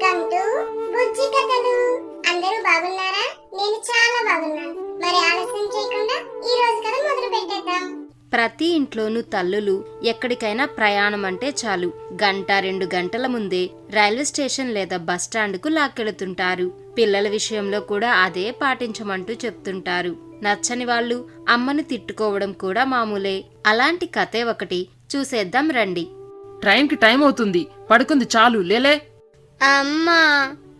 Welcome to బుజ్జి కథలు. అందరూ బాగున్నారా? నేను చాలా బాగున్నాను. మరి ఆలస్యం చేయకుండా ఈ రోజు కథ మొదలు పెట్టేద్దాం. ప్రతి ఇంట్లోనూ తల్లులు ఎక్కడికైనా ప్రయాణం అంటే చాలు గంట 2 గంటల ముందే రైల్వే స్టేషన్ లేదా బస్ స్టాండ్ కు లాక్కెడుతుంటారు. పిల్లల విషయంలో కూడా అదే పాటించమంటూ చెప్తుంటారు. నచ్చని వాళ్ళు అమ్మని తిట్టుకోవడం కూడా మామూలే. అలాంటి కథే ఒకటి చూసేద్దాం రండి. ట్రైన్ కి టైం అవుతుంది, పడుకుంది చాలు లేలే. అమ్మా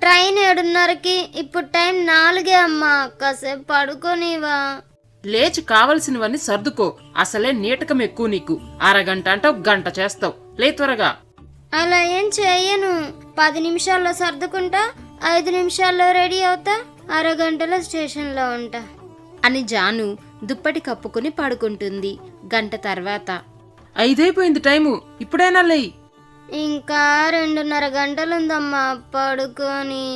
ట్రైన్ 7:30కి, ఇప్పుడు టైం 4 అమ్మా, కాసేపు పడుకోనివా? లేచి కావలసినవన్నీ సర్దుకో. అసలే నీటకం ఎక్కువ నీకు. అరగంట అంటే 1 గంట చేస్తావు. లే త్వరగా. అలా ఏం చెయ్యను. 10 నిమిషాల్లో సర్దుకుంటా, 5 నిమిషాల్లో రెడీ అవుతా, అరగంటలో స్టేషన్లో ఉంటా అని జాను దుప్పటి కప్పుకుని పడుకుంటుంది. గంట తర్వాత 5 అయిపోయింది టైము, ఇప్పుడైనా లేయి. ఇంకా 2:30 గంటలుందమ్మా పడుకొని.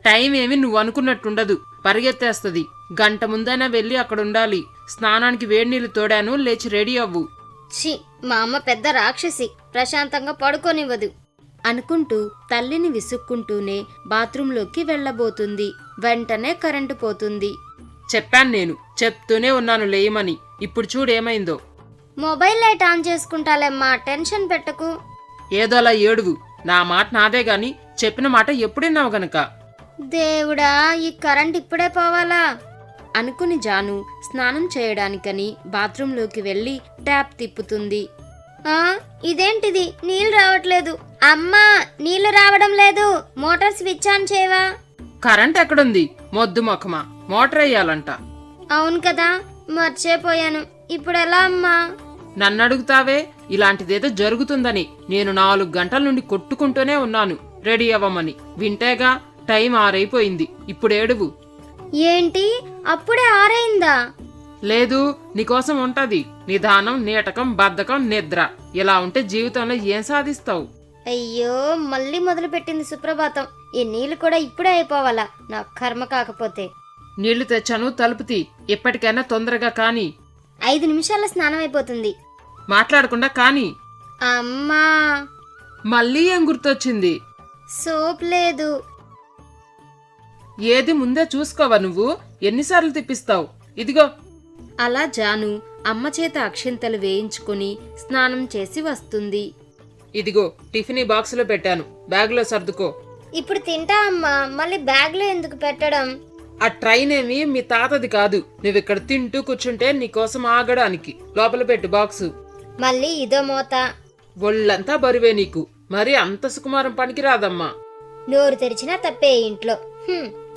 టైం ఏమి నువ్వు అనుకున్నట్టుండదు, పరిగెత్తేస్తది. గంట ముందైనా వెళ్ళి అక్కడ ఉండాలి. స్నానానికి వేడి నీళ్లు తోడాను, లేచి రెడీ అవ్వు. ఛీ, మా అమ్మ పెద్ద రాక్షసి, ప్రశాంతంగా పడుకోనివ్వదు అనుకుంటూ తల్లిని విసుక్కుంటూనే బాత్రూంలోకి వెళ్లబోతుంది. వెంటనే కరెంటు పోతుంది. చెప్పాను నేను, చెప్తూనే ఉన్నాను లేయమని. ఇప్పుడు చూడేమైందో. మొబైల్ లైట్ ఆన్ చేసుకుంటాలేమ్మా, టెన్షన్ పెట్టకు. ఏదో అలా ఏడువు. నా మాట నాదే గాని చెప్పిన మాట ఎప్పుడైనావు గనక. దేవుడా, ఈ కరెంట్ ఇప్పుడే పోవాలా? అనుకుని జాను స్నానం చేయడానికని బాత్రూంలోకి వెళ్లి ట్యాప్ తిప్పుతుంది. ఇదేంటిది, నీళ్లు రావట్లేదు. అమ్మా, నీళ్లు రావడం లేదు, మోటార్ స్విచ్ ఆన్ చేయవా? కరెంట్ ఎక్కడుంది? మొద్దు మొఖమా, మోటార్ వేయాలంట. అవును కదా, మర్చిపోయాను. ఇప్పుడు ఎలా అమ్మా? నన్ను అడుగుతావే? ఇలాంటిదేదో జరుగుతుందని నేను 4 గంటల నుండి కొట్టుకుంటూనే ఉన్నాను రెడీ అవ్వమని. వింటేగా టైం 6 అయిపోయింది. ఇప్పుడు ఏడువు. ఏంటి, అప్పుడే 6 అయిందా? లేదు, నీకోసం ఉంటది. నిదానం, నీటకం, బద్ధకం, నిద్ర. ఇలా ఉంటే జీవితంలో ఏం సాధిస్తావు? అయ్యో, మళ్ళీ మొదలు పెట్టింది సుప్రభాతం. ఈ నీళ్లు కూడా ఇప్పుడే అయిపోవాలా? నా కర్మ కాకపోతే. నీళ్లు తెచ్చాను, తలుపుతీ. ఎప్పటికైనా తొందరగా కాని. 5 నిమిషాల స్నానం అయిపోతుంది. మాట్లాడకుండా కాని. అమ్మా, మళ్ళీ ఏం గుర్తొచ్చింది? సోప్ లేదు. ఏది ముందే చూసుకోవా నువ్వు? ఎన్నిసార్లు తిప్పిస్తావు? ఇదిగో. అలా జాను అమ్మ చేత అక్షింతలు వేయించుకుని స్నానం చేసి వస్తుంది. ఇదిగో టిఫిన్ బాక్స్ లో పెట్టాను, బ్యాగ్ లో సర్దుకో. ఇప్పుడు తింటా అమ్మా, మళ్ళీ బ్యాగ్ లో ఎందుకు పెట్టడం? ఆ ట్రైన్ ఏమి మీ తాతది కాదు. నువ్విక్కడ తింటూ కూర్చుంటే నీకోసం ఆగడానికి. లోపల పెట్టు బాక్సు. మళ్ళీ ఇదో మోత. ఒళ్ళంతా బరువే నీకు. మరి అంత సుకుమారం పనికి రాదమ్మా. నోరు తెరిచినా తప్పే ఇంట్లో.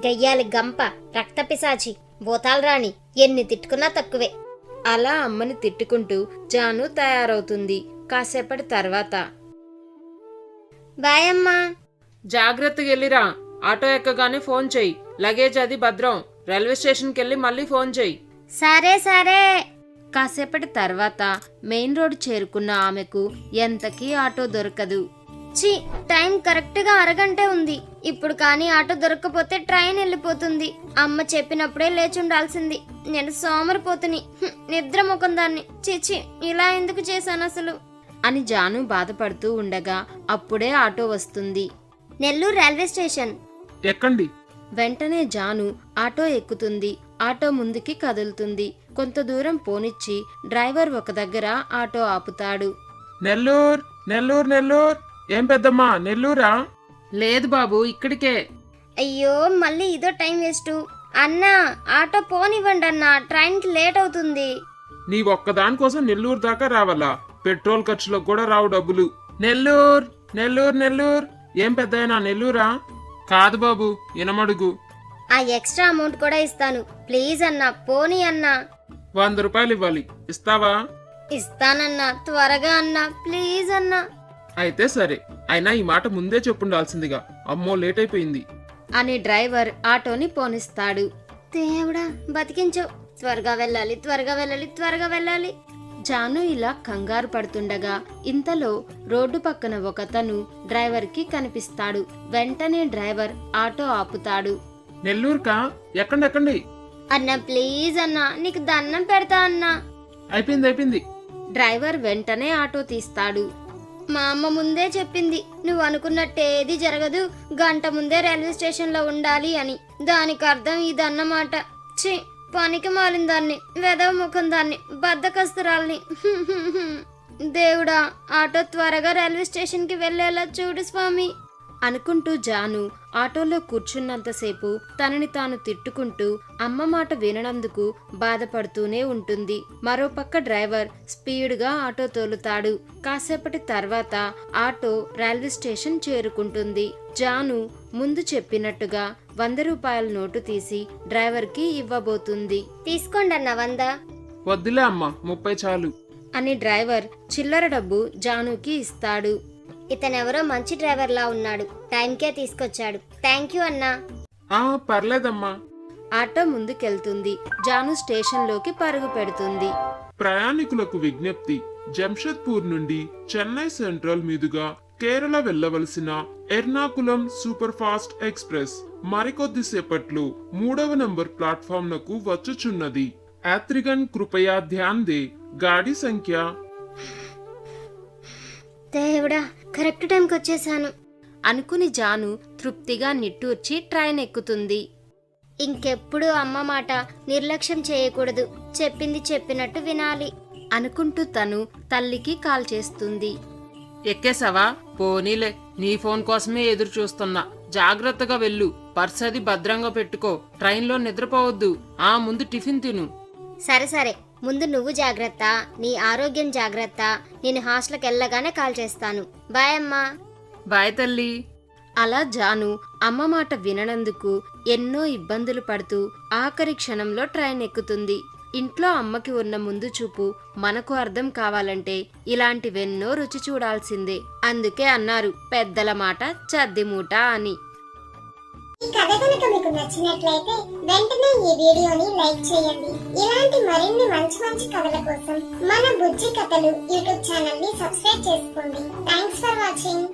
గయ్యాలి గంప, రక్త పిశాచి, బోతాలు రాణి, ఎన్ని తిట్టుకున్నా తక్కువే. అలా అమ్మని తిట్టుకుంటూ జాను తయారవుతుంది. కాసేపటి తర్వాత బాయ్ అమ్మా. జాగ్రత్తగా వెళ్ళిరా. ఆటో ఎక్కగానే ఫోన్ చెయ్యి. లగేజ్ అది భద్రం. రైల్వే స్టేషన్కి వెళ్ళి మళ్ళీ ఫోన్ చెయ్యి. సరే సరే. కాసేపటి తర్వాత మెయిన్ రోడ్ చేరుకున్న ఆమెకు ఎంతకీ ఆటో దొరకదు. ఛీ, టైం కరెక్ట్ గా అరగంటే ఉంది. ఇప్పుడు కానీ ఆటో దొరక్కపోతే ట్రైన్ వెళ్ళిపోతుంది. అమ్మ చెప్పినప్పుడే లేచి ఉండాల్సింది. నేను సోమరిపోతుని, నిద్ర ముఖం దాన్ని. చిచి, ఇలా ఎందుకు చేశాను అసలు అని జాను బాధపడుతూ ఉండగా అప్పుడే ఆటో వస్తుంది. Nellore railway station. ఎక్కండి. వెంటనే జాను ఆటో ఎక్కుతుంది. ఆటో ముందుకి కదులుతుంది. కొంత దూరం పోనిచ్చి డ్రైవర్ ఒక దగ్గర ఆటో ఆపుతాడు. నెల్లూరు నెల్లూరు నెల్లూరు. ఏం పెద్దమ్మా, నెల్లూరా? లేదు బాబు, ఇక్కడికే. అయ్యో, మళ్ళీ ఇదో టైం వేస్ట్. అన్నా, ఆటో పోనివ్వండి అన్నా, ట్రైన్ కి లేట్ అవుతుంది. నీ ఒక్కదానికోసం నెల్లూరు దాకా రావాలా? పెట్రోల్ ఖర్చులకు కూడా రావు డబ్బులు. నెల్లూరు నెల్లూరు నెల్లూరు. ఏం పెద్దయినా నెల్లూరా? కాదు బాబు, ఇనమడుగు. ఆ ఎక్స్ట్రా అమౌంట్ కూడా ఇస్తాను, ప్లీజ్ అన్నా, పోనీ అన్నా. 100 రూపాయలు ఇవ్వాలి, ఇస్తావా? ఇస్తానన్నా, త్వరగా అన్నా, ప్లీజ్ అన్నా. అయితే సరే. అయినా ఈ మాట ముందే చెప్పుండాల్సిందిగా. అమ్మో, లేట్ అయిపోయింది అని డ్రైవర్ ఆటోని పోనిస్తాడు. దేవుడా, బతికించు. త్వరగా వెళ్ళాలి, త్వరగా వెళ్ళాలి, త్వరగా వెళ్ళాలి. జాను ఇలా కంగారు పడుతుండగా ఇంతలో రోడ్డు పక్కన ఒకతను డ్రైవర్ కి కనిపిస్తాడు. వెంటనే డ్రైవర్ ఆటో ఆపుతాడు. నెల్లూరుకా? ఎక్కండి ఎక్కండి. అన్నా ప్లీజ్ అన్నా, నీకు దండం పెడతా అన్నా. అయిపోయింది అయిపోయింది. డ్రైవర్ వెంటనే ఆటో తీస్తాడు. మా అమ్మ ముందే చెప్పింది, నువ్వు అనుకున్నట్టేది జరగదు, గంట ముందే రైల్వే స్టేషన్ లో ఉండాలి అని. దానికి అర్థం ఇదన్నమాట. ఛీ, పనికి మాలిన దాన్ని, వెదవ ముఖం దాన్ని, బద్దకస్తురాల్ని. దేవుడా, ఆటో త్వరగా రైల్వే స్టేషన్ కి వెళ్ళేలా చూడు స్వామి అనుకుంటూ జాను ఆటోలో కూర్చున్నంతసేపు తనని తాను తిట్టుకుంటూ అమ్మ మాట విననందుకు బాధపడుతూనే ఉంటుంది. మరోపక్క డ్రైవర్ స్పీడ్గా ఆటో తోలుతాడు. కాసేపటి తర్వాత ఆటో రైల్వే స్టేషన్ చేరుకుంటుంది. జాను ముందు చెప్పినట్టుగా 100 రూపాయల నోటు తీసి డ్రైవర్కి ఇవ్వబోతుంది. తీసుకోండి అన్న 100. వద్దులే అమ్మా, 30 చాలు. అని డ్రైవర్ చిల్లర డబ్బు జానుకి ఇస్తాడు. ఇతనెవరో మంచి డ్రైవర్ లా ఉన్నాడు, టైంకే తీసుకొచ్చాడు. థ్యాంక్ యూ అన్నా. పర్లేదమ్మా. ఆటో ముందుకెళ్తుంది. జాను స్టేషన్లోకి పరుగు పెడుతుంది. ప్రయాణికులకు విజ్ఞప్తి, జంషెడ్పూర్ నుండి చెన్నై సెంట్రల్ మీదుగా కేరళ వెళ్లవలసిన ఎర్నాకులం సూపర్ ఫాస్ట్ ఎక్స్ప్రెస్ మరికొద్దిసేపట్లో 3వ నంబర్ ప్లాట్ఫామ్ నకు వచ్చుచున్నది. యాత్రిగన్ కృపయా ధ్యాన్ దే. గాడి సంఖ్య. దేవుడా, కరెక్ట్ టైంకి వచ్చేసాను అనుకుని జాను తృప్తిగా నిట్టూర్చి ట్రైన్ ఎక్కుతుంది. ఇంకెప్పుడు అమ్మ మాట నిర్లక్ష్యం చేయకూడదు, చెప్పింది చెప్పినట్టు వినాలి అనుకుంటూ తను తల్లికి కాల్ చేస్తుంది. ఎక్కేసావా? పోనీలే, నీ ఫోన్ కోసమే ఎదురు చూస్తున్నా. జాగ్రత్తగా వెళ్ళు, పర్స్ అది భద్రంగా పెట్టుకో, ట్రైన్లో నిద్రపోవద్దు. ముందు టిఫిన్ తిను. సరే సరే, ముందు నువ్వు జాగ్రత్త, నీ ఆరోగ్యం జాగ్రత్త. నేను హాస్టల్కి వెళ్ళగానే కాల్ చేస్తాను. బాయ్ అమ్మా. బాయ్ తల్లి. అలా జాను అమ్మ మాట విననందుకు ఎన్నో ఇబ్బందులు పడుతూ ఆఖరి క్షణంలో ట్రైన్ ఎక్కుతుంది. ఇంట్లో అమ్మకి ఉన్న ముందు చూపు మనకు అర్థం కావాలంటే ఇలాంటివెన్నో రుచి చూడాల్సిందే. అందుకే అన్నారు పెద్దల మాట చద్ది మూట అని. ఈ కథ కనుక మీకు నచ్చినట్లయితే వెంటనే ఈ వీడియోని లైక్ చేయండి. ఇలాంటి మరిన్ని మంచి మంచి కథల కోసం మన బుజ్జి కథలు యూట్యూబ్ ఛానల్ ని సబ్స్క్రైబ్ చేసుకోండి. Thanks for watching.